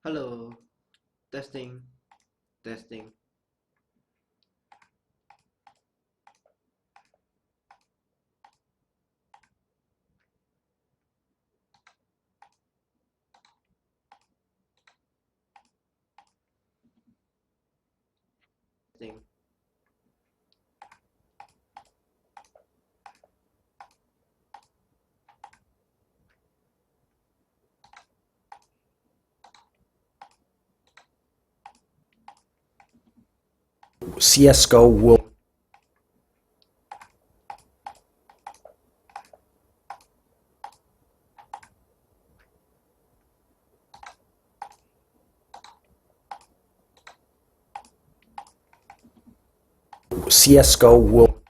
Hello, testing, testing, testing. CSGO will CSGO will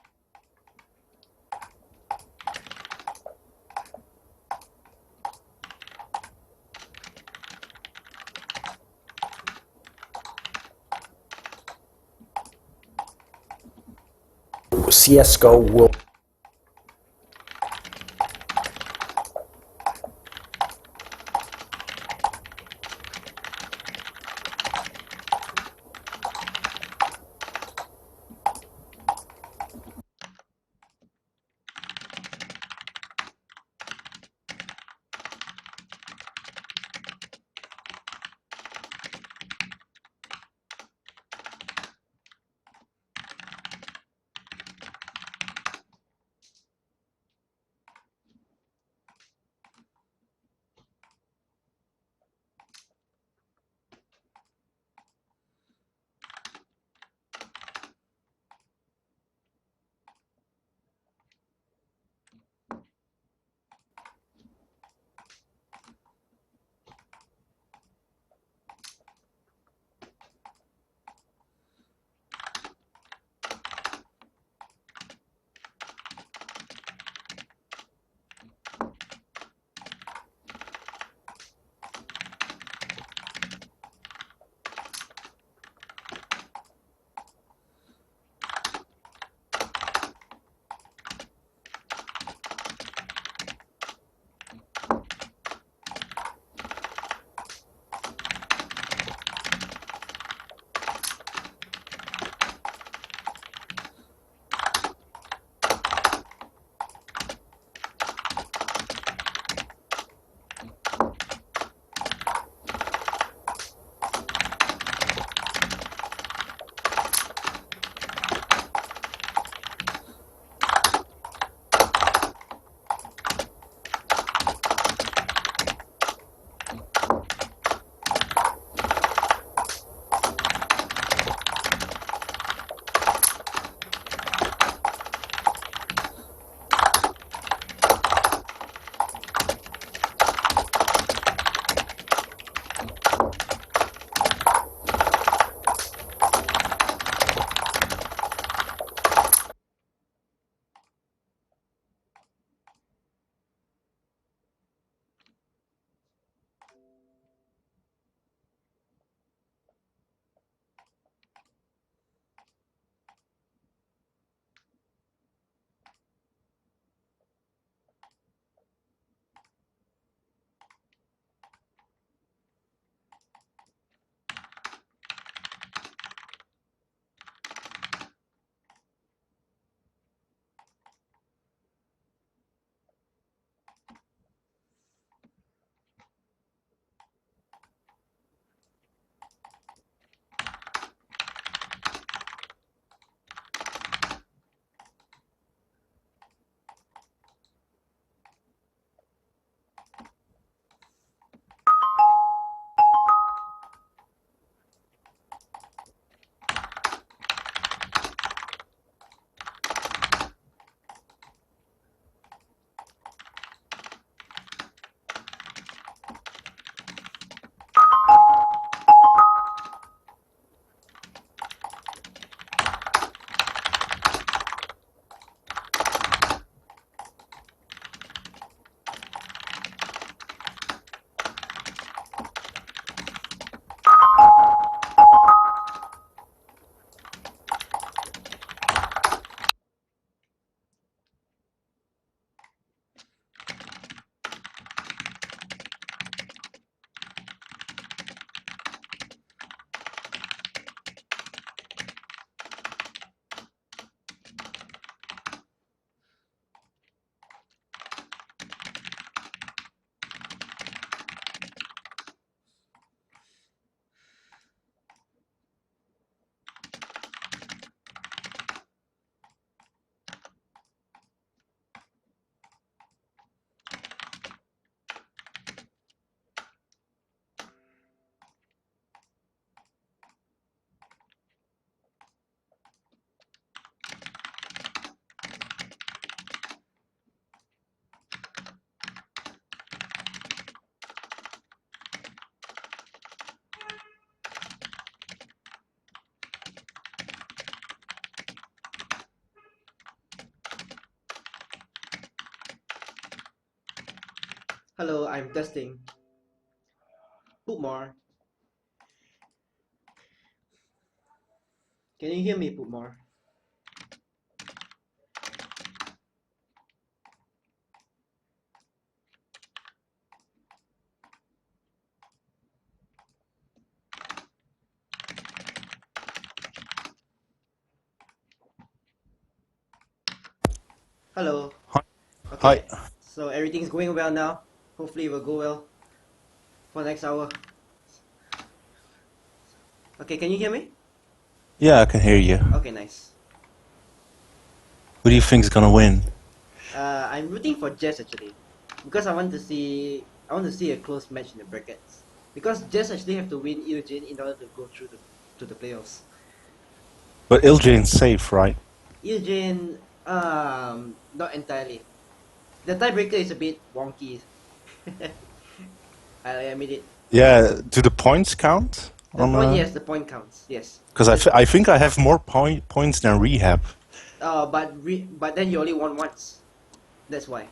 CSGO will Hello, I'm testing. Put more. Can you hear me, Put more? Hello. Hi. Hi. Okay, so everything's going well now. Hopefully it will go well for next hour. Okay, can you hear me? Yeah, I can hear you. Okay, nice. Who do you think is gonna win? I'm rooting for Jess actually, because I want to see a close match in the brackets. Because Jess actually have to win iljain in order to go through to the playoffs. But Iljain's safe, right? iljain, not entirely. The tiebreaker is a bit wonky. I admit it. Yeah. Do the points count? The point, yes, the point counts. Yes. Because I think I have more points than Rehab. But then you only won once. That's why.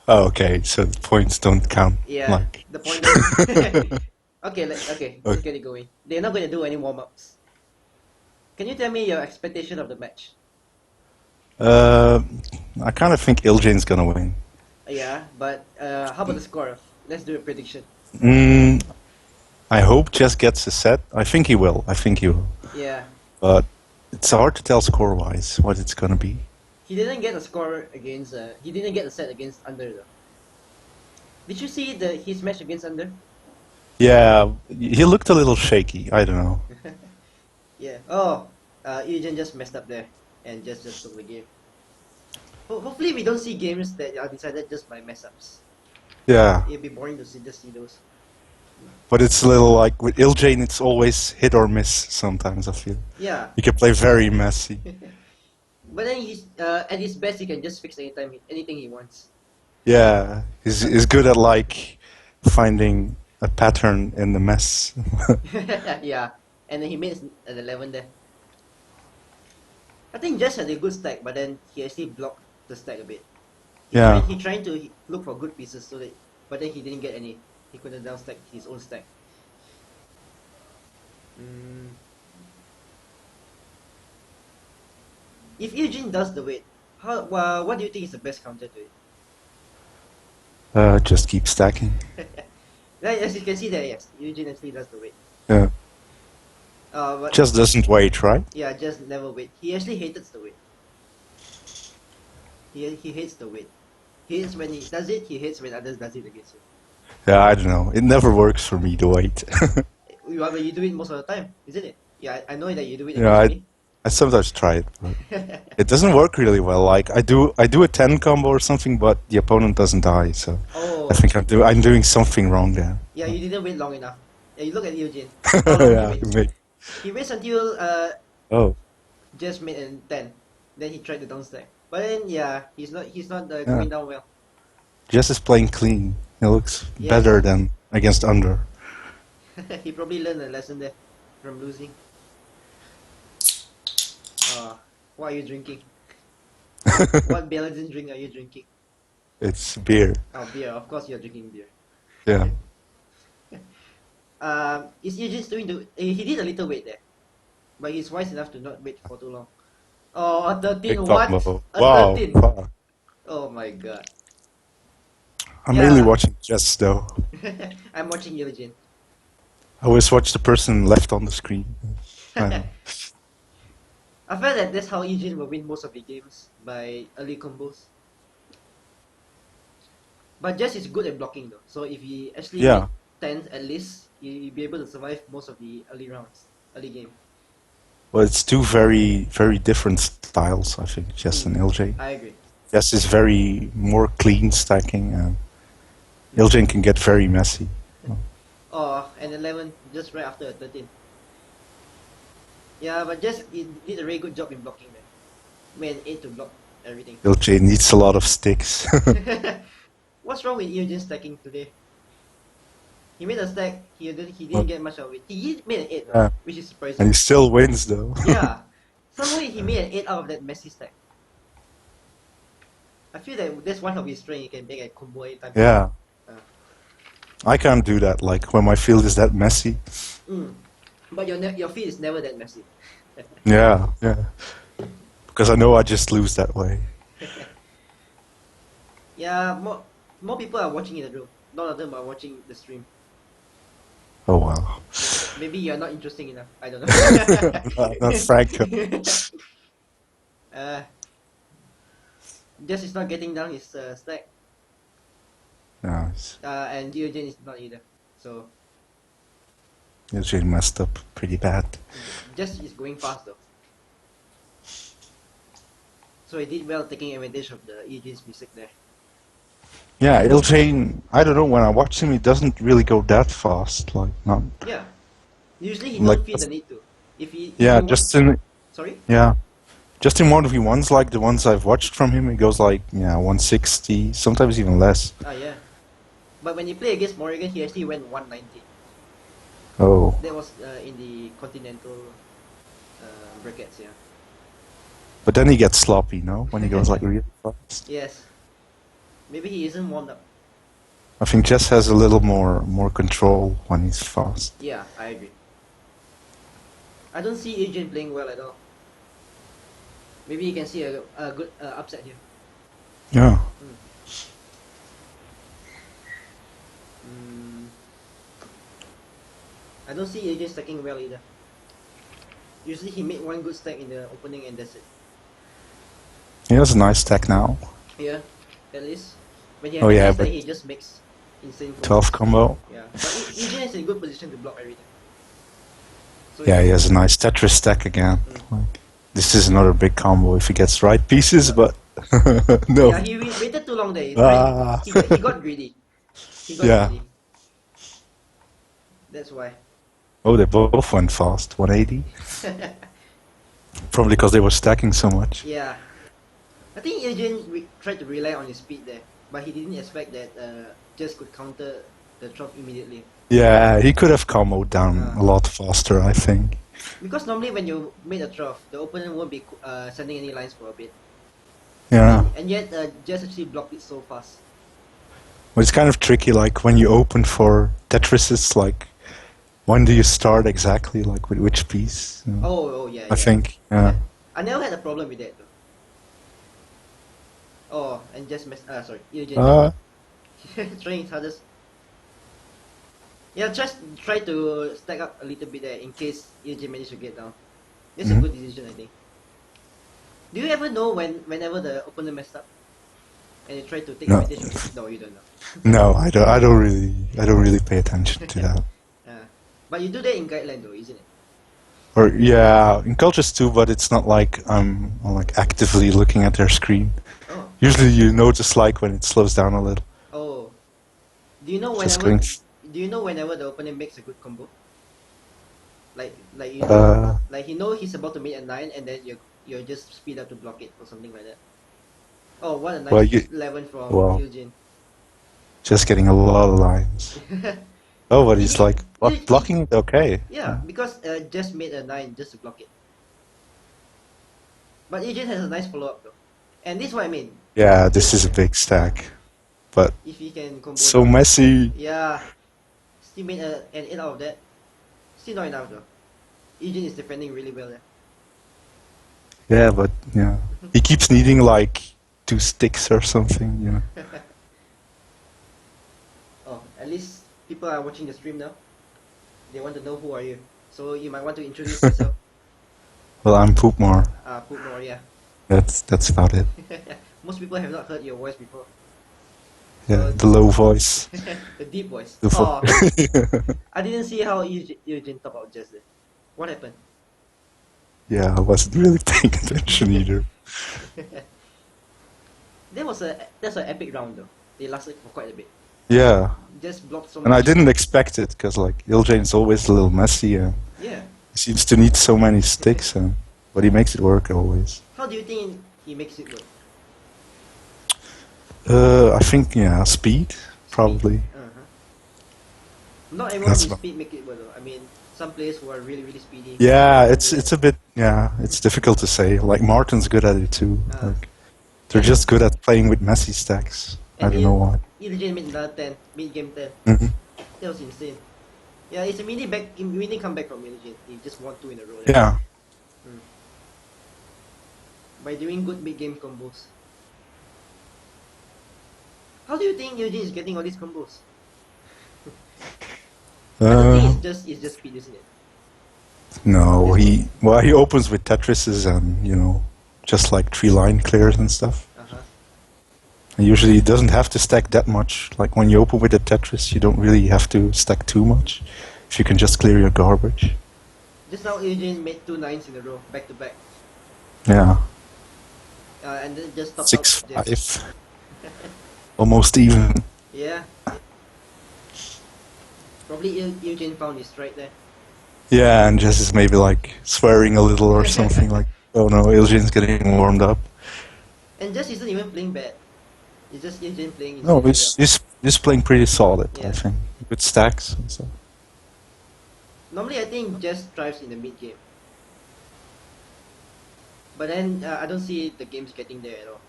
Oh, okay. So the points don't count. Yeah, Like. the point. Okay, okay, let's Okay. get it going. They're not going to do any warm ups. Can you tell me your expectation of the match? Uh, I kind of think Iljain's gonna win. Yeah, but how about the score? Let's do a prediction. Mm, I hope Jess gets a set. I think he will. I think he will. Yeah, But it's hard to tell score-wise what it's gonna be. he didn't get a score against. He didn't get a set against Under though. Did you see his match against Under? Yeah, he looked a little shaky. I don't know. Yeah. Oh, Eugen just messed up there and just took the game. Hopefully we don't see games that are decided just by mess ups. Yeah. It'd be boring to just see those. But it's a little like with Iljain, it's always hit or miss sometimes, I feel. Yeah. He can play very messy. But then he's at his best he can just fix anything he wants. Yeah, he's good at like finding a pattern in the mess. Yeah. And then he made an 11 there. I think Jess had a good stack, but then he actually blocked the stack a bit. Yeah. He trying to look for good pieces but then he didn't get any. He couldn't downstack his own stack. Mm. If Eugene does the weight, what do you think is the best counter to it? Just keep stacking. As you can see there, yes, Eugene actually does the weight. Yeah. But Just doesn't wait, right? yeah, just never wait. He actually hates the weight. He hates the weight. He hates when he does it. He hates when others does it against him. Yeah, I don't know. It never works for me to wait. But you do it most of the time, isn't it? Yeah, I know that you do it Yeah, against I sometimes try it, but me. it doesn't work really well. Like I do a 10 combo or something, but the opponent doesn't die, so Oh, I think I'm doing something wrong there. yeah, you didn't wait long enough. Yeah, you look at Eugene. How long Yeah, he waits? maybe. He waits until Oh, just made an 10. Then he tried the downstack. But then yeah, he's not Yeah. going down well. Jess is playing clean. He looks Yes. better than against Under. He probably learned a lesson there from losing. What are you drinking? What Belgian drink are you drinking? It's beer. Oh, beer. Of course you're drinking beer. Yeah. Is Eugene doing he did a little wait there. But he's wise enough to not wait for too long. Oh, a 13, Big what? combo. A Wow. 13. Fuck. Oh my god. I'm Yeah. really watching Jess though. I'm watching Eugene. I always watch the person left on the screen. I know. I felt that that's how Eugene will win most of the games by early combos. But Jess is good at blocking though. So if he actually Yeah. made 10 at least, he'll be able to survive most of the early rounds, early game. Well, it's two very, very different styles, I think, Jess and LJ. I agree. Jess is very more clean stacking, and LJ can get very messy. Oh, and 11 just right after a 13. Yeah, but Jess did a very good job in blocking there. Made an 8 to block everything. LJ needs a lot of sticks. What's wrong with Eugene stacking today? He made a stack, he didn't get much of it. He made an 8 though, Yeah. which is surprising. And he still wins, though. Yeah. Somehow he made an 8 out of that messy stack. I feel that that's one of his strengths, he can make a combo anytime. Yeah. I can't do that. Like when my field is that messy. Mm. But your feed is never that messy. Yeah, yeah. Because I know I just lose that way. Yeah, more people are watching in the room. None of them are watching the stream. Oh wow. Maybe you're not interesting enough. I don't know. Not Franco. uh, Jess is not getting down his stack. No, And Eugen is not either. So it's really messed up pretty bad. Jess is going fast though. So he did well taking advantage of the Eugen's mistake there. Yeah, iljain, I don't know, when I watch him, he doesn't really go that fast. Like, not. Yeah. Usually he Like, don't feel the need to. If yeah, he just in. sorry? Yeah. Just in 1v1s, like the ones I've watched from him, he goes like, yeah, 160, sometimes even less. Ah yeah. But when he played against Morrigan, he actually went 190. Oh. That was in the continental brackets, yeah. But then he gets sloppy, no? When he goes like really fast. Yes. Maybe he isn't warmed up. I think Jess has a little more control when he's fast. Yeah, I agree. I don't see Eugen playing well at all. Maybe you can see a good upset here. Yeah. I don't see Eugen stacking well either. Usually he made one good stack in the opening and that's it. He has a nice stack now. Yeah, at least. When he Oh, has yeah, a stack, but he just makes insane combos. 12 combo. Yeah, but Eugen is in a good position to block everything. So Yeah, he has a nice Tetris stack again. Like, this is another big combo if he gets right pieces, but no. Yeah, he waited too long there. Ah. He got greedy. He got Yeah. greedy. That's why. Oh, they both went fast, 180. Probably because they were stacking so much. Yeah. I think Eugen tried to rely on his speed there, but he didn't expect that Jess could counter the drop immediately. Yeah, he could have comboed down a lot faster, I think. Because normally when you made a trough, the opponent won't be sending any lines for a bit. Yeah. And yet, Jess actually blocked it so fast. But it's kind of tricky, like when you open for Tetris, it's like, when do you start exactly, like with which piece? You know, Oh, yeah. I think, yeah. I never had a problem with that though. Oh, and Jess messed. Sorry, Eugen. Trying his hardest. Yeah, just try to stack up a little bit there in case Eugen managed to get down. That's a good decision, I think. Do you ever know whenever the opponent messed up, and you try to take No. advantage of it? No, you don't know. No, I don't really pay attention to that. But you do that in guideline though, isn't it? Or yeah, in cultures too, but it's not like I'm like actively looking at their screen. Oh. Usually you notice like when it slows down a little. Oh. Do you know Just whenever? going. Do you know whenever the opponent makes a good combo? Like you know, like you know he's about to make a 9, and then you just speed up to block it or something like that. Oh, what a nice Well, 11 from well. Eugen. Just getting a lot of lines. Oh, but he's like blocking it okay. Yeah, because just made a 9 just to block it. But Eugen has a nice follow-up though. And this is what I mean. Yeah, this is a big stack. But If he can combo so down. messy. Yeah. Still made an 8 out of that. Still not enough though. Eugen is defending really well there. Yeah, but yeah. He keeps needing like 2 sticks or something, you know. Oh, at least people are watching the stream now. They want to know who are you. So you might want to introduce yourself. Well, I'm Poopmore. Poopmore, yeah. That's about it. Most people have not heard your voice before. Yeah, the low voice. The deep voice. The Oh, I didn't see how Eugen top out just there. What happened? Yeah, I wasn't really paying attention either. That's an epic round though. They lasted for quite a bit. Yeah, Just blocked so much. and I didn't expect it because like iljain's always a little messy. And Yeah. he seems to need so many sticks, but he makes it work always. How do you think he makes it work? I think speed probably. Not everyone That's with not- speed make it work though. I mean, some players who are really really speedy. Yeah, it's a bit it's difficult to say. Like Martin's good at it too. Like they're just good at playing with messy stacks. I don't know why. Eugen made another 10, mid game 10. That was insane. Yeah, it's a mini comeback from Iljain. He just won 2 in a row. Yeah. By doing good big game combos. How do you think Iljain is getting all these combos? I don't think it's just speed, isn't it? No, he opens with Tetrises and just like 3-line clears and stuff. And usually he doesn't have to stack that much. Like when you open with a Tetris, you don't really have to stack too much. If you can just clear your garbage. Just now Iljain made 2 9s in a row, back to back. Yeah. And then just stopped 6-5. Almost even. Yeah. Probably Iljain found his stride there. Yeah, and Jess is maybe like swearing a little or something like, oh no, Iljain's getting warmed up. And Jess isn't even playing bad. It's just Iljain playing. No, he's playing pretty solid, I think. Good stacks and stuff. Normally I think Jess thrives in the mid game. But then I don't see the games getting there at all.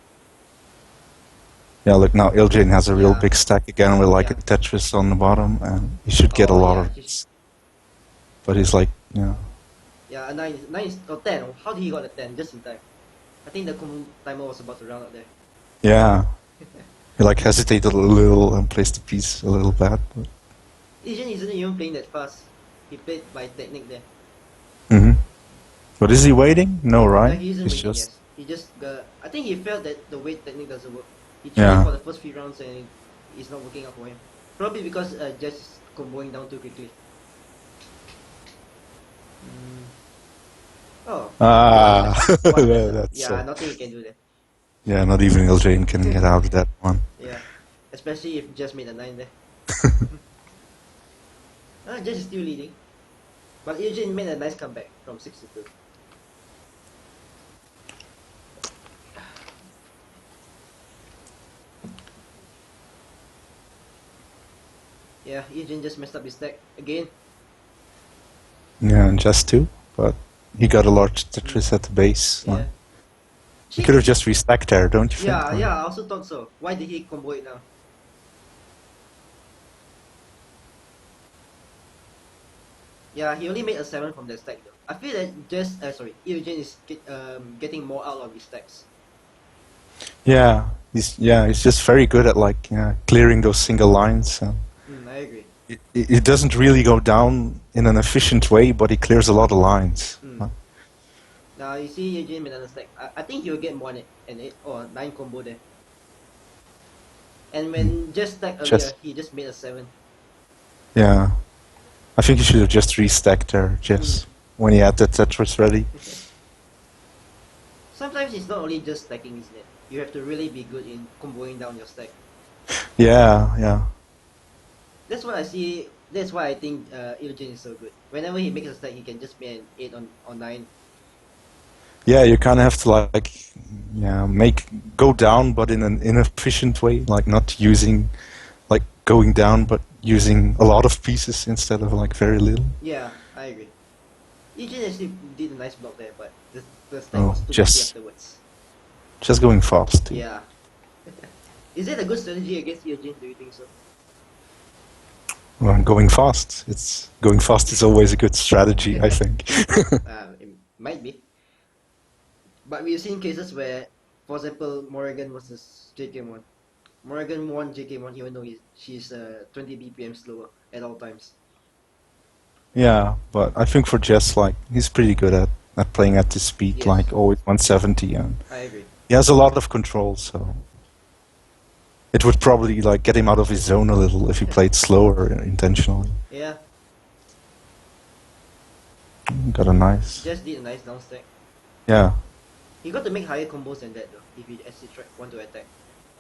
Yeah, look now Iljain has a real big stack again with like a Tetris on the bottom, and he should get a lot of hits. But he's like, Yeah, a 9 or 10. How did he got a 10 just in time? I think the timer was about to run out there. Yeah. He like hesitated a little and placed the piece a little bad. Iljain isn't even playing that fast. He played by technique there. But is he waiting? No, right? No, he isn't waiting, just... yes. He just I think he felt that the wait technique doesn't work. He tried for the first few rounds and it's not working out for him. Probably because Jess is comboing down too quickly. Oh. That's nothing he can do there. Yeah, not even Iljain can get out of that one. Yeah. Especially if Jess made a 9 there. Jess is still leading. But Iljain made a nice comeback from 6-2. Yeah, Iljain just messed up his stack again. Yeah, and just 2, but he got a large Tetris at the base. Yeah. He could have just restacked there, don't you think? Yeah, I also thought so. Why did he combo it now? Yeah, he only made a 7 from that stack though. I feel that Iljain is getting more out of his stacks. Yeah, he's just very good at like clearing those single lines. I agree. It doesn't really go down in an efficient way, but he clears a lot of lines. Now you see Iljain made another stack. I think he'll get more than an 8 or 9 combo there. And when just stacked earlier, he just made a 7. Yeah. I think he should have just restacked there, just when he had the Tetris ready. Sometimes it's not only just stacking, isn't it? You have to really be good in comboing down your stack. Yeah. That's what I see. That's why I think Iljain is so good. Whenever he makes a stack, he can just make an 8 or 9. Yeah, you kind of have to go down, but in an inefficient way, like not using, like going down, but using a lot of pieces instead of like very little. Yeah, I agree. Iljain actually did a nice block there, but the stack was too just afterwards. Just going fast. Yeah. Is it a good strategy against Iljain? Do you think so? Well, going fast. Going fast is always a good strategy, I think. It might be. But we've seen cases where, for example, Morrigan versus JK1. Morrigan won JK1 even though she's 20 BPM slower at all times. Yeah, but I think for Jess, like, he's pretty good at playing at this speed, like always 170, and I agree. He has a lot of control, so it would probably like get him out of his zone a little if he played slower intentionally. Yeah. Got a nice. Just did a nice down stack. Yeah. He got to make higher combos than that though. If he actually want to attack,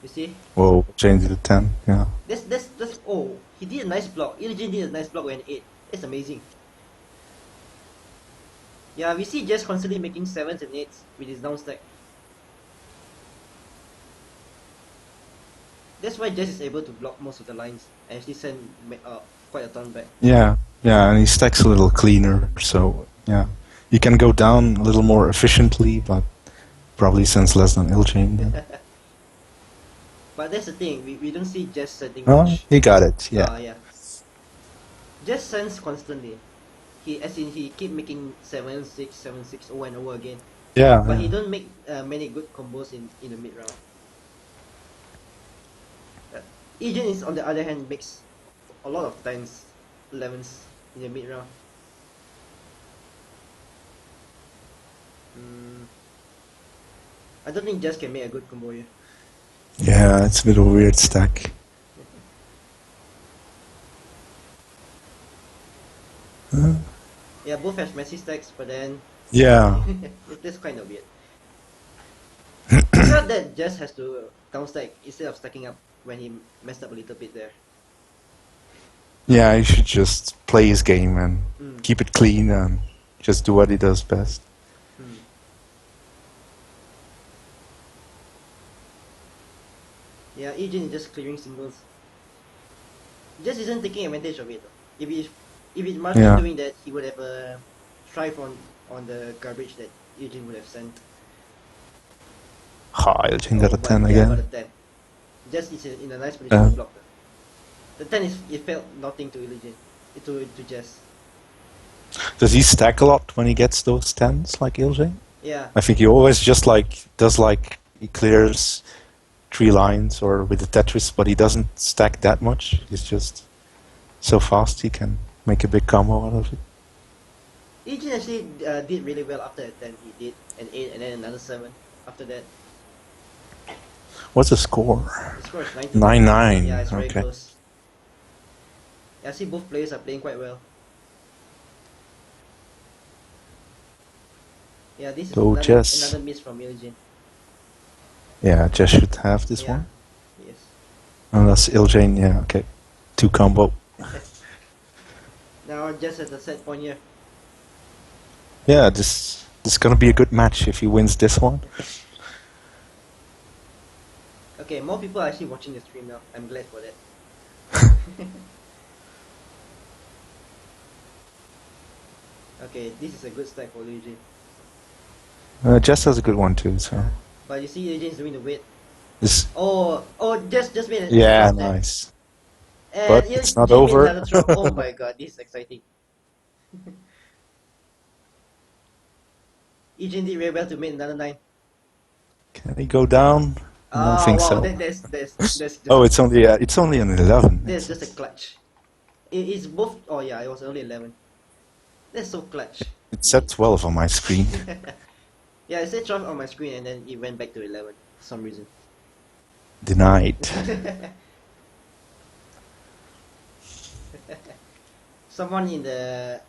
you see. Whoa! Changed it to 10. Yeah. That's oh, he did a nice block. Iljain did a nice block with an 8. That's amazing. Yeah, we see Jess constantly making 7s and 8s with his down stack. That's why Jess is able to block most of the lines and actually send quite a ton back. Yeah, and he stacks a little cleaner, so yeah. You can go down a little more efficiently, but probably sends less than Iljain. Yeah. But that's the thing, we don't see Jess setting Oh, much. he got it, yeah. Yeah. just sends constantly. He keep making 7-6, 7-6 over and over again. Yeah. But he Yeah. don't make many good combos in the mid round. Ejin is on the other hand makes a lot of times 11s in the mid round. Mm, I don't think Jess can make a good combo here. Yeah, it's a bit of a weird stack. Yeah, both have messy stacks, but then Yeah. it's kind of weird. I felt that Jess has to downstack instead of stacking up when he messed up a little bit there. Yeah, he should just play his game and Mm. keep it clean and just do what he does best. Hmm. Yeah, Ejin is just clearing singles. Just isn't taking advantage of it. If it Martin Yeah. doing that, he would have thrived on the garbage that Ejin would have sent. Ha, iljain got a But 10 yeah, got again. a 10. Just is in a nice position to block the 10 is it felt nothing to Ejin, to Jess. Does he stack a lot when he gets those 10s like iljain? Yeah. I think he always just does he clears 3 lines or with the Tetris, but he doesn't stack that much. He's just so fast he can make a big combo out of it. Ejin actually did really well after that 10. He did an 8 and then another 7 after that. What's the score? The score is 9-2. 9-9. Yeah, it's very Okay. close. Yeah, I see both players are playing quite well. Yeah, this is So Jess. another miss from Iljain. Yeah, Jess should have this Yeah. one. Yes. Unless iljain, yeah, okay. 2 combo. Now Jess has a set point here. Yeah, this is gonna be a good match if he wins this one. Okay, more people are actually watching the stream now. I'm glad for that. Okay, this is a good stack for Iljain. Jess has a good one too, so. But you see Iljain's doing the weight. This, Oh, just made it. yeah, nice. And But it's not Iljain made over. another throw. Oh my god, this is exciting. Iljain did very well to make another 9. Can he go down? I don't think wow, so. that's just Oh, it's only an 11. that's just a clutch. It's both. Oh yeah, it was only 11. That's so clutch. It said 12 on my screen. Yeah, it said 12 on my screen and then it went back to 11 for some reason. Denied. Someone in the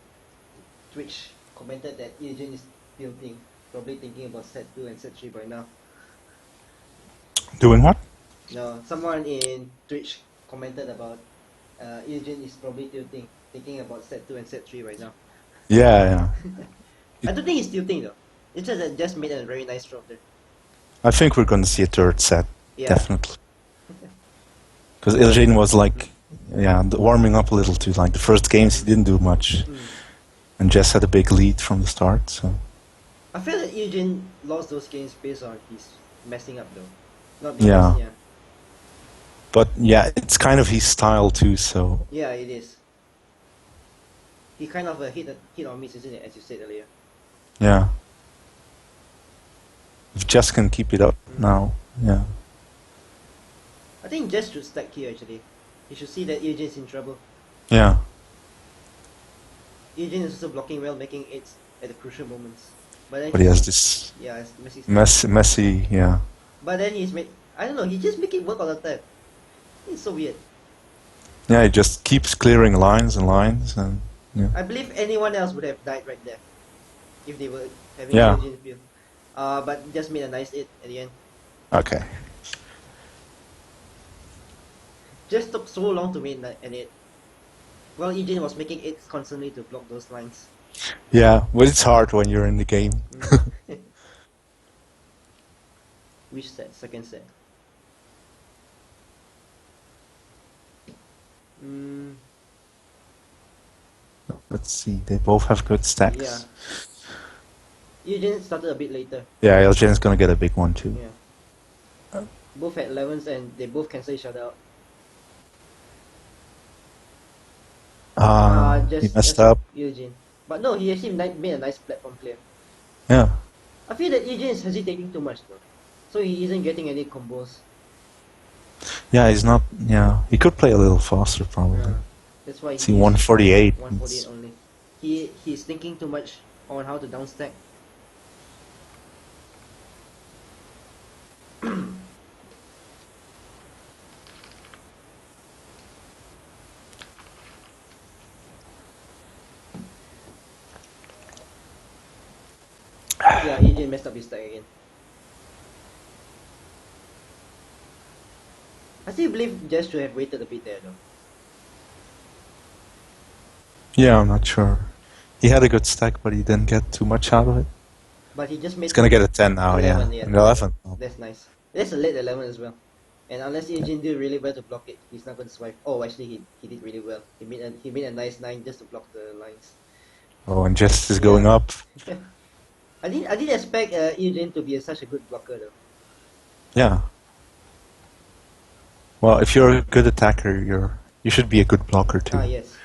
Twitch commented that Iljain is tilting, probably thinking about set 2 and set 3 by now. Doing what? No, someone in Twitch commented about Iljain is probably tilting, thinking about set 2 and set 3 right now. Yeah. I don't think he's tilting though. It's just that just made a very nice drop there. I think we're gonna see a third set, Yeah. definitely. Because iljain was warming up a little too. Like the first games, he didn't do much, and Jess had a big lead from the start. So I feel that Iljain lost those games based on his messing up though. Not because, yeah. But yeah, it's kind of his style too. So yeah, it is. He kind of hit or miss, isn't it? As you said earlier. yeah, if Jess can keep it up now, yeah. I think Jess should stack here actually. He should see that Iljain is in trouble. Yeah. Iljain is also blocking well, making 8s at the crucial moments. But But he has this yeah, it's messy. messy, yeah. But then I don't know, he just make it work all the time. It's so weird. Yeah, he just keeps clearing lines and lines, and yeah. I believe anyone else would have died right there if they were having Yeah. Iljain's build. But just made a nice 8 at the end. Okay. Just took so long to make an 8. Well, Iljain was making 8s constantly to block those lines. Yeah, but it's hard when you're in the game. Which set? Second set. Let's see, they both have good stacks. Yeah. Iljain started a bit later. Yeah, iljain's gonna get a big one too. Yeah. Both had 11s and they both cancel each other out. He messed Just up. Eugene. But no, he actually made a nice platform clear. Yeah. I feel that Eugene is hesitating too much though. So he isn't getting any combos. Yeah, he's not. Yeah, he could play a little faster probably. That's why See, he's 148. 148 only. He's thinking too much on how to downstack. Yeah, Eugene messed up his stack again. I still believe Jess should have waited a bit there though. Yeah, I'm not sure. He had a good stack, but he didn't get too much out of it. But he just made He's gonna get a 10 now, 11, yeah. An 11. That's nice. That's a late 11 as well. And unless Eugene did really well to block it, he's not going to swipe. Oh, actually, he did really well. He made a nice 9 just to block the lines. Oh, and Jess is going up. I didn't expect Eugene to be such a good blocker though. Yeah. Well, if you're a good attacker, you should be a good blocker too. Ah, yes.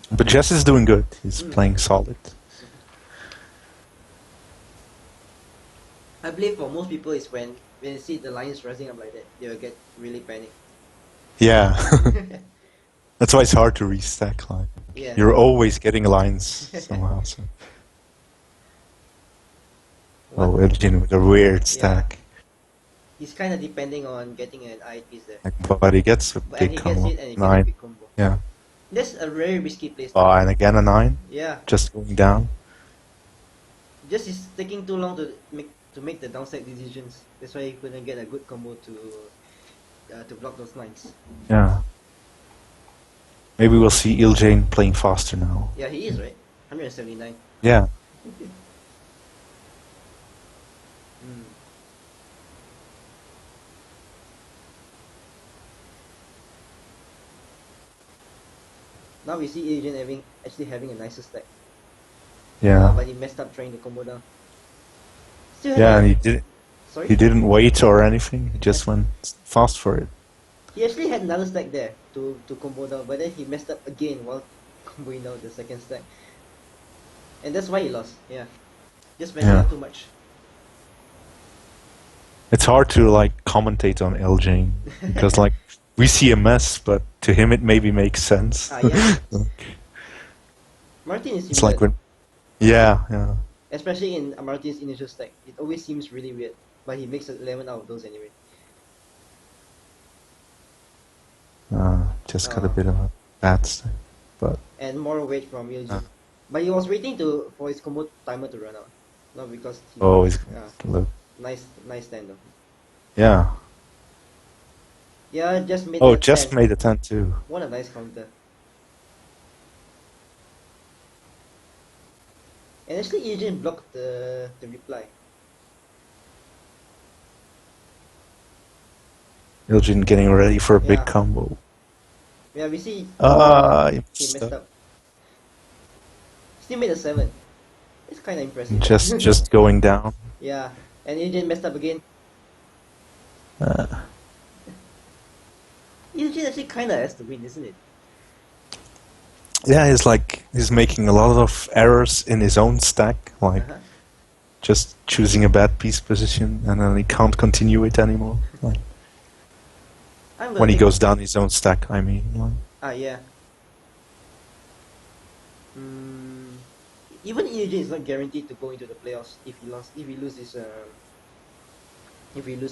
But Jess is doing good. He's playing solid. I believe for most people it's when you see the lines rising up like that, they will get really panicked. Yeah. That's why it's hard to restack. Like, Yeah. you're always getting lines somehow. So. Oh, Elgin with a weird stack. He's kind of depending on getting an eye piece there. Like, but he gets a And big he combo. gets it and he gets a 9. big combo. Yeah. That's a very risky place. Oh, and again a 9. Yeah. Just going down. Just is taking too long to make the downside decisions. That's why he couldn't get a good combo to block those lines. Yeah. Maybe we'll see Iljain playing faster now. Yeah, he is, right? 179. Yeah. Now we see Adrian actually having a nicer stack. Yeah. But he messed up trying to combo down. Still Yeah, had and he didn't wait or anything. He just went fast for it. He actually had another stack there to combo down, but then he messed up again while comboing down the second stack. And that's why he lost. Yeah. Just messed up too much. It's hard to like commentate on Eljain because like we see a mess, but to him it maybe makes sense. Yeah. Martin is it's like when, yeah. Especially in Martin's initial stack, it always seems really weird, but he makes 11 out of those anyway. Just got a bit of a bad stack, but and more weight from Ilji. But he was waiting for his combo timer to run out, not because he. Oh, he's nice stand though. Yeah. Yeah, just made. Oh, just made a 10 too. What a nice counter. And actually, Eugene blocked the reply. Elgin getting ready for a big combo. Yeah, we see. He messed up. Still made a 7. It's kind of impressive. Just going down. Yeah, and Eugene messed up again. Eugene actually kind of has to win, isn't it? Yeah, he's making a lot of errors in his own stack, like just choosing a bad piece position, and then he can't continue it anymore. Like, when he goes down his own stack, I mean. Like. Yeah. Even Eugene is not guaranteed to go into the playoffs if he loses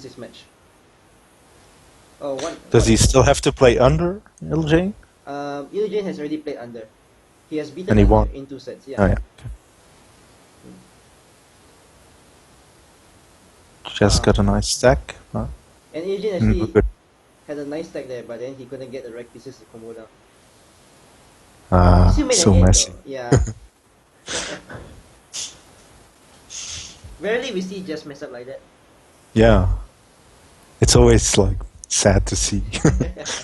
this match. Oh, Does he still have to play under LJ? Eugene has already played under. He has beaten and he won in 2 sets. Yeah. Oh, yeah. Okay. Just got a nice stack. And Eugene actually had a nice stack there, but then he couldn't get the right pieces to combo down. So messy. Though. Yeah. Rarely we see just mess up like that. Yeah. It's always like sad to see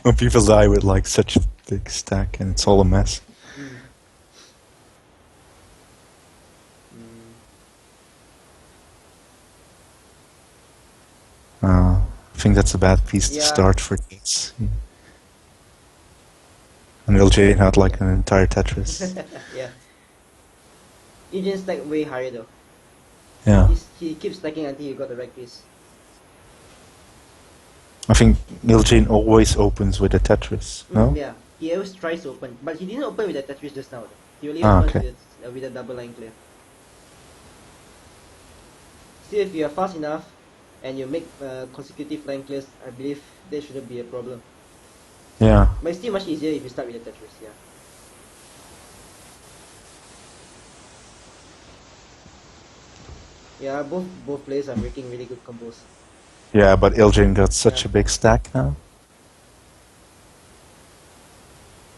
when people die with like such a big stack and it's all a mess. I think that's a bad piece to start for kids. And iljain had like an entire Tetris. Yeah. Iljain stacked way higher though. Yeah. He keeps stacking until he got the right piece. I think iljain always opens with a Tetris, no? Yeah. He always tries to open, but he didn't open with the Tetris just now though. He only Ah, opens okay. with a double line clear. Still, if you are fast enough and you make consecutive line clears, I believe there shouldn't be a problem. Yeah. But it's still much easier if you start with the Tetris, yeah. Yeah, both players are making really good combos. Yeah, but iljain got such Yeah. a big stack now.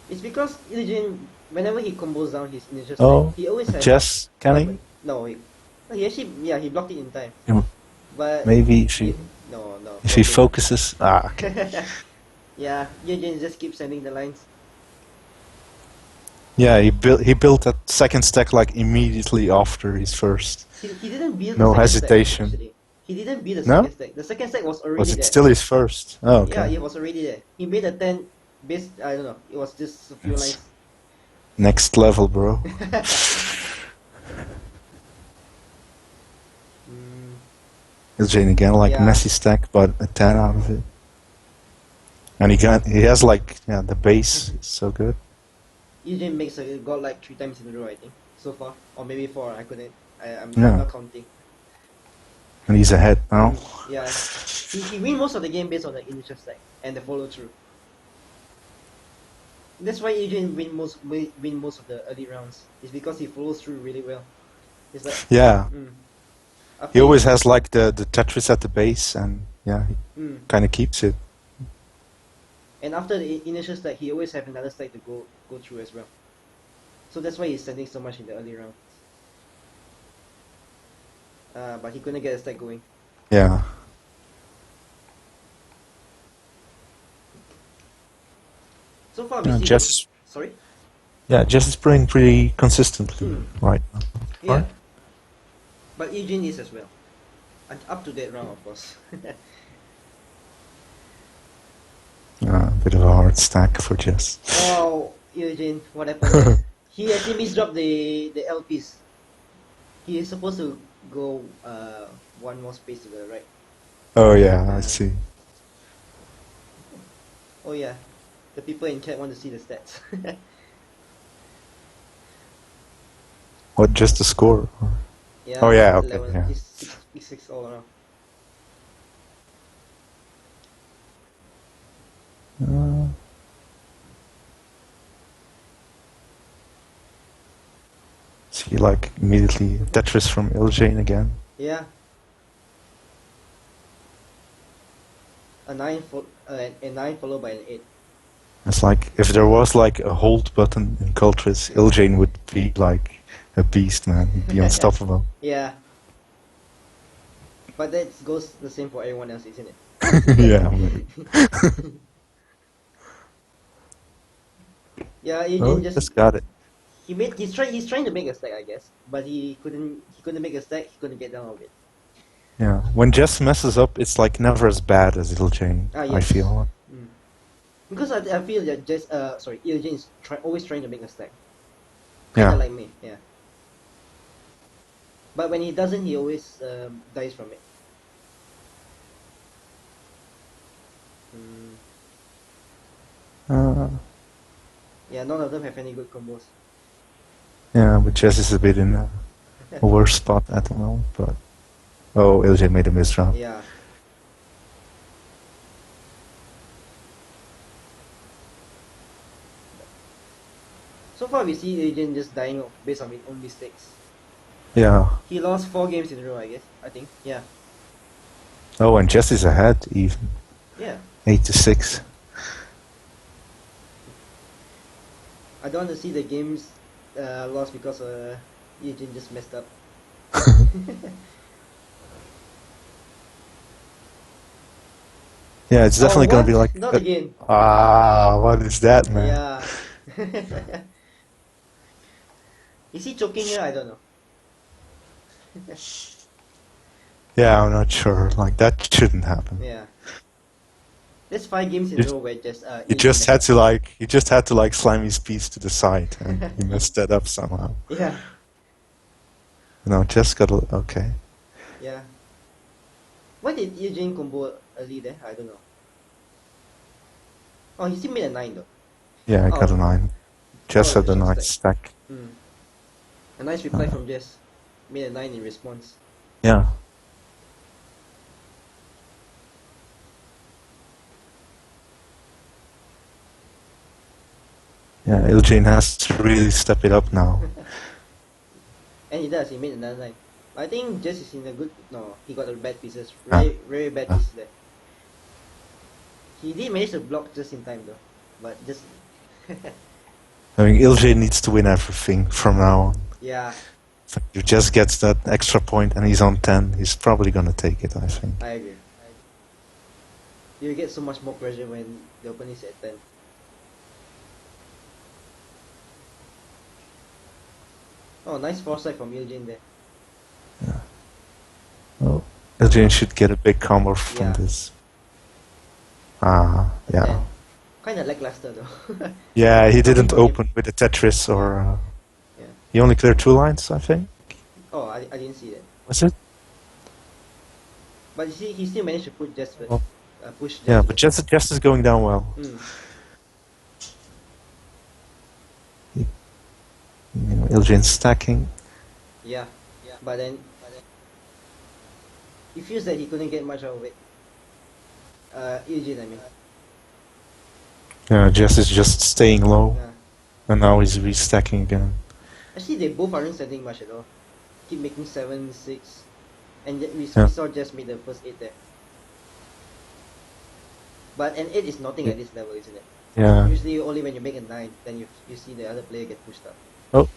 It's because Iljain, whenever he combos down his initial Oh, stack, he always has Jess, can he? no, he actually he blocked it in time. Yeah, But maybe if he no if he blocking. focuses. Ah, okay. Yeah, Iljain just keeps sending the lines. Yeah, he built that second stack like immediately after his first. He didn't build No the second hesitation. stack, actually. He didn't build the No? second stack. The second stack was already Was it there. still his first? Oh, okay. Yeah, it was already there. He made a 10 base, I don't know, it was just a few It's next level, bro. lines. Mm, iljain again, like Yeah. messy stack, but a 10 out of it. And he has like the base is so good. Iljain makes a goal like 3 times in a row, I think, so far. Or maybe 4, I'm Yeah. not counting. And he's ahead now. Yeah, he win most of the game based on the initial stack and the follow through. That's why Adrian win most of the early rounds. It's because he follows through really well. It's like Yeah. after He always has like the Tetris at the base, and yeah, he mm, kind of keeps it. and after the initial stack, he always have another stack to go through as well. So that's why he's sending so much in the early rounds. But he couldn't get a stack going. Yeah. So far we Yeah, see. Jess. Sorry. Yeah, Jess is playing pretty consistently right now. Yeah. Right? But Eugene is as well. And up to that round, of course. A bit of a hard stack for Jess. Oh, Eugene, what happened there? He actually misdropped the LPs. He is supposed to go one more space to the right. Oh yeah, I see. Oh yeah, the people in chat want to see the stats. What, just the score? Yeah. Oh, yeah, okay, 11, yeah. It's 6 all around. See, like immediately Tetris from iljain again. Yeah. A 9 followed by an 8. It's like if there was like a hold button in Cultris, iljain would be like a beast, man. He'd be unstoppable. Yeah. But that goes the same for everyone else, isn't it? Yeah. Maybe. Yeah, Oh, Eugene he just just got it. he's trying to make a stack, I guess, but he couldn't make a stack. He couldn't get down of it. Yeah. When Jess messes up, it's like never as bad as iljain. Ah, I yes. feel. Because I feel that Eugene is always trying to make a stack. Yeah. Kinda like me, yeah. But when he doesn't, he always dies from it. Yeah, none of them have any good combos. Yeah, but Jess is a bit in a worse spot at the moment. But iljain made a misround. Yeah. So far, we see Eugene just dying based on his own mistakes. Yeah. He lost 4 games in a row, I think. Yeah. Oh, and Jess is ahead even. Yeah. 8-6. I don't want to see the games lost because Eugene just messed up. Yeah, it's definitely gonna be like. Not again. What is that, man? Yeah. Is he choking her? I don't know. Yeah, I'm not sure. Like that shouldn't happen. Yeah. There's 5 games in a row where just He just had to like slam his piece to the side, and he messed that up somehow. Yeah, No, just got okay. yeah. Why did Eugene combo early there? I don't know. Oh, he still made a 9 though. Yeah, I got a Oh, 9. Just oh, had the a shot nice stack. stack. A nice reply from Jess. Made a 9 in response. Yeah. Yeah, Iljain has to really step it up now. And he does. He made another 9. I think Jess is in a good. No, he got the bad pieces. Yeah. Very bad Yeah. pieces there. He did manage to block just in time though, but just. I mean, Iljain needs to win everything from now on. Yeah, If he just gets that extra point and he's on 10, he's probably gonna take it, I think. I agree. You get so much more pressure when the opponent is at 10. Oh, nice foresight from Eugene there. Well, Iljain should get a big combo from Yeah. this. Ah, yeah. 10. Kind of lackluster though. Yeah, he didn't from him. open with a Tetris or... Yeah. He only cleared 2 lines, I think. Oh, I didn't see that. Was it? But you see, he still managed to put just Oh. push. Yeah, Just but Jess is going down well. You know, Iljain's stacking. Yeah. But then he feels that he couldn't get much out of it. Eugene, I mean. Yeah, Jess is just staying low. Yeah. And now he's restacking again. Actually, they both aren't setting much at all. Keep making 7, 6, and yet we Yeah. saw just made the first 8 there. But an 8 is nothing at this level, isn't it? Yeah. Usually, only when you make a 9, then you see the other player get pushed up. Oh,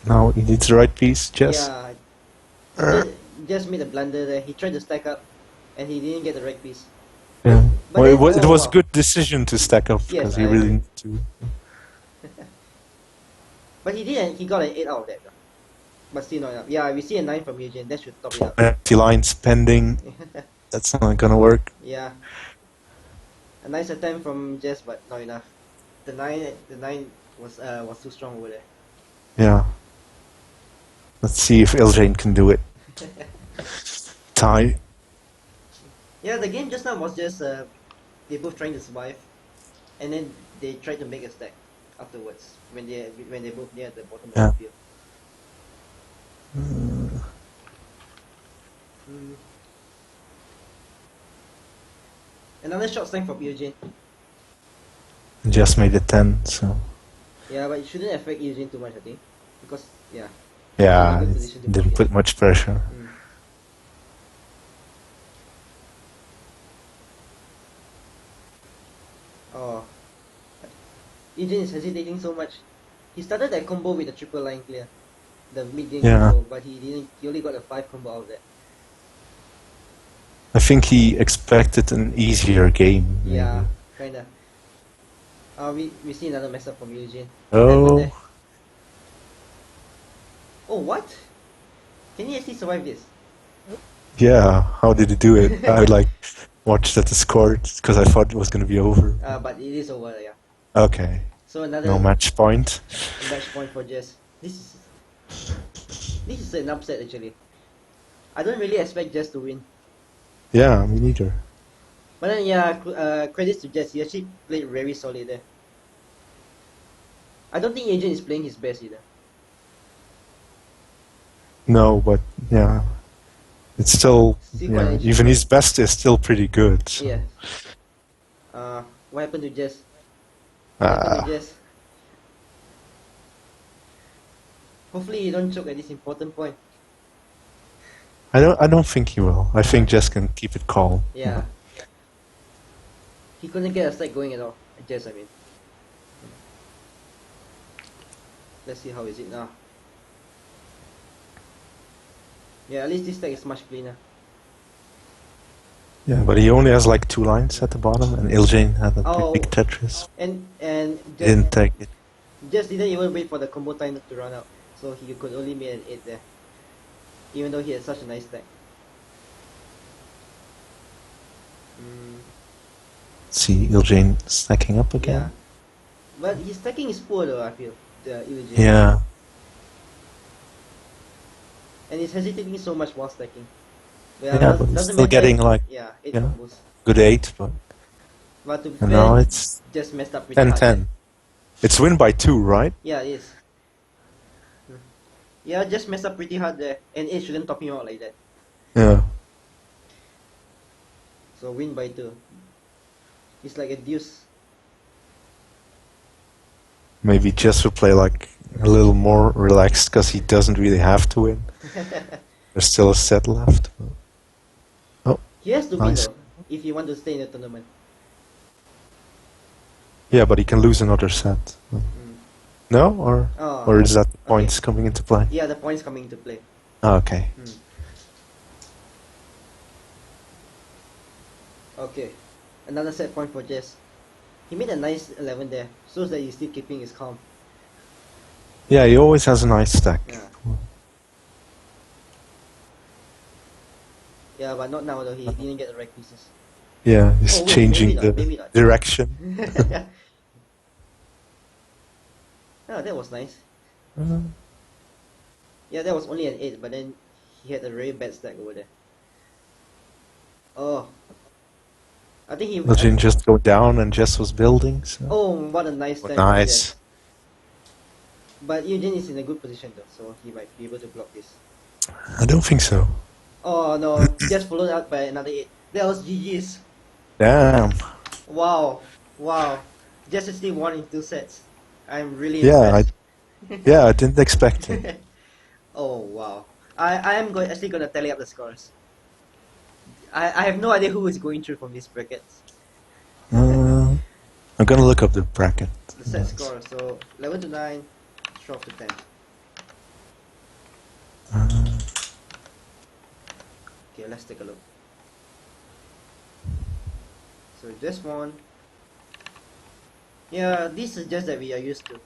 now he needs the right piece, Jess. Yeah. Just made a blunder there. He tried to stack up, and he didn't get the right piece. Yeah. But Well, then- it was a wow. good decision to stack up Yes, because he I really agree. needed to. But he didn't. He got an 8 out of that. Though. But still not enough. Yeah, we see a 9 from Eugene. That should top it up. Empty lines pending. That's not gonna work. Yeah. A nice attempt from Jess, but not enough. The 9 was too strong over there. Yeah. Let's see if Iljain can do it. Tie. Yeah, the game just now was just they both trying to survive, and then they tried to make a stack afterwards when they both near the bottom Yeah. of the field. Another short stack from Eugene. Just made it 10, so. Yeah, but it shouldn't affect Eugene too much, I think, because yeah. Yeah, Good it position to didn't put put it. much pressure. Oh, Eugene is hesitating so much. He started that combo with a triple line clear, the mid game Yeah. combo, but he didn't. He only got a 5 combo out of that. I think he expected an easier game. Maybe. Yeah, kinda. We see another mess up from Eugene. Oh. There. Oh, what? Can he actually survive this? Yeah, how did he do it? I like watched at the score because I thought it was going to be over. But it is over, yeah. Okay, So another no match point. match point for Jess. This is an upset actually. I don't really expect Jess to win. Yeah, me neither. But then yeah, credits to Jess. He actually played very solid there. I don't think Agent is playing his best either. No, but yeah, it's still, Still yeah, quite even his best is still pretty good. So. Yeah. What happened to Jess? What happened to Jess? Hopefully you don't choke at this important point. I don't think he will. I think Jess can keep it calm. Yeah. He couldn't get a stack going at all. Jess, I mean. Let's see how is it now. Yeah, at least this stack is much cleaner. Yeah, but he only has like 2 lines at the bottom, and Iljain had a Oh. big Tetris. And Didn't take it. Jess didn't even wait for the combo time to run out, so he could only make an 8 there. Even though he had such a nice stack. See iljain stacking up Yeah. again. But his stacking is poor though, I feel. The iljain. Yeah. And he's hesitating so much while stacking. Well, Yeah, but he's doesn't still matter. getting like, Yeah, 8 you know, combos. good 8, But to be and fair, now he it's just messed up pretty hard. 10-10. It's win by 2, right? Yeah, it is. Yeah, just messed up pretty hard there. And it shouldn't top him out like that. Yeah. So win by 2. It's like a deuce. Maybe Jess will play like a little more relaxed because he doesn't really have to win. There's still a set left. Oh, He has to win nice. though, if he want to stay in the tournament. Yeah, but he can lose another set. No, Oh, or is that the okay. points coming into play? Yeah, the points coming into play. Oh, okay. Okay, another set point for Jess. He made a nice 11 there, shows that he's still keeping his calm. Yeah, he always has a nice stack. Yeah. Yeah, but not now though. He didn't get the right pieces. Yeah, he's Oh, wait, changing maybe the not. direction. Oh, that was nice. Yeah, that was only an 8, but then he had a very bad stack over there. Oh. I think he... Iljain just go down and Jess was building. So. Oh, what a nice time. Nice. But Eugene is in a good position though, so he might be able to block this. I don't think so. Oh no, just followed out by another 8. That was GG's. Damn. Wow. Wow. Just still won in 2 sets. I'm really Yeah, impressed. I didn't expect it. Oh wow. I am actually gonna tally up the scores. I have no idea who is going through from these brackets. I'm gonna look up the bracket. The set score, so 11 to 9, 12 to 10. Okay, let's take a look. So this one, yeah, this is just that we are used to.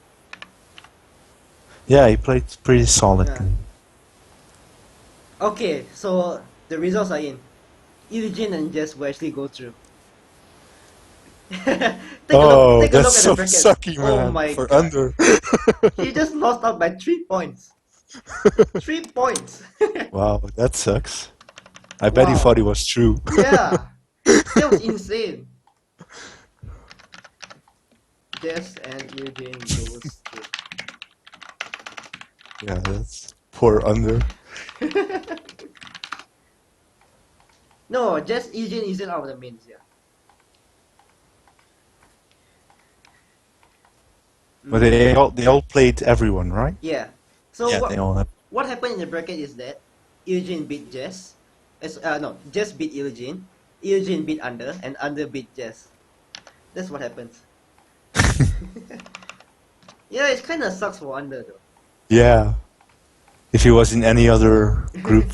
Yeah, he played pretty solidly. Okay, so the results are in. Eugene and Jess will actually go through. take a look that's at so the bracket. sucky, man. Oh my For god. under. He just lost out by 3 points. 3 points. Wow, that sucks. I bet he Wow. thought it was true. Yeah. That was insane. Jess and Eugene goes through. Yeah, that's poor under. No, just Eugene isn't out of the mains, yeah. But they all played everyone, right? Yeah. So Yeah, they all have. what happened in the bracket is that Eugene beat Jess. No, Jess beat Eugene. Eugene beat Under, and Under beat Jess. That's what happens. Yeah, it kind of sucks for Under though. Yeah. If he was in any other group,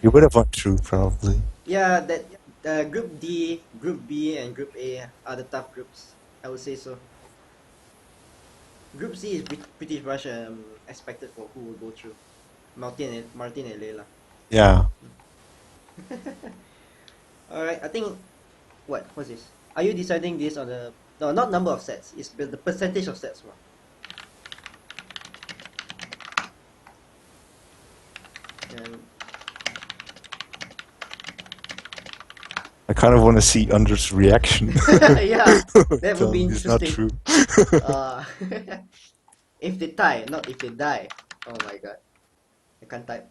he would have won through probably. Yeah, that Group D, Group B, and Group A are the tough groups. I would say so. Group C is pretty much expected for who will go through. Martin and Leila. Yeah. Alright, I think... What's this? Are you deciding this on the... No, not number of sets. It's the percentage of sets. And I kind of want to see Under's reaction. yeah, that would be It's not interesting. true. If they tie, not if they die. Oh my god. I can't type.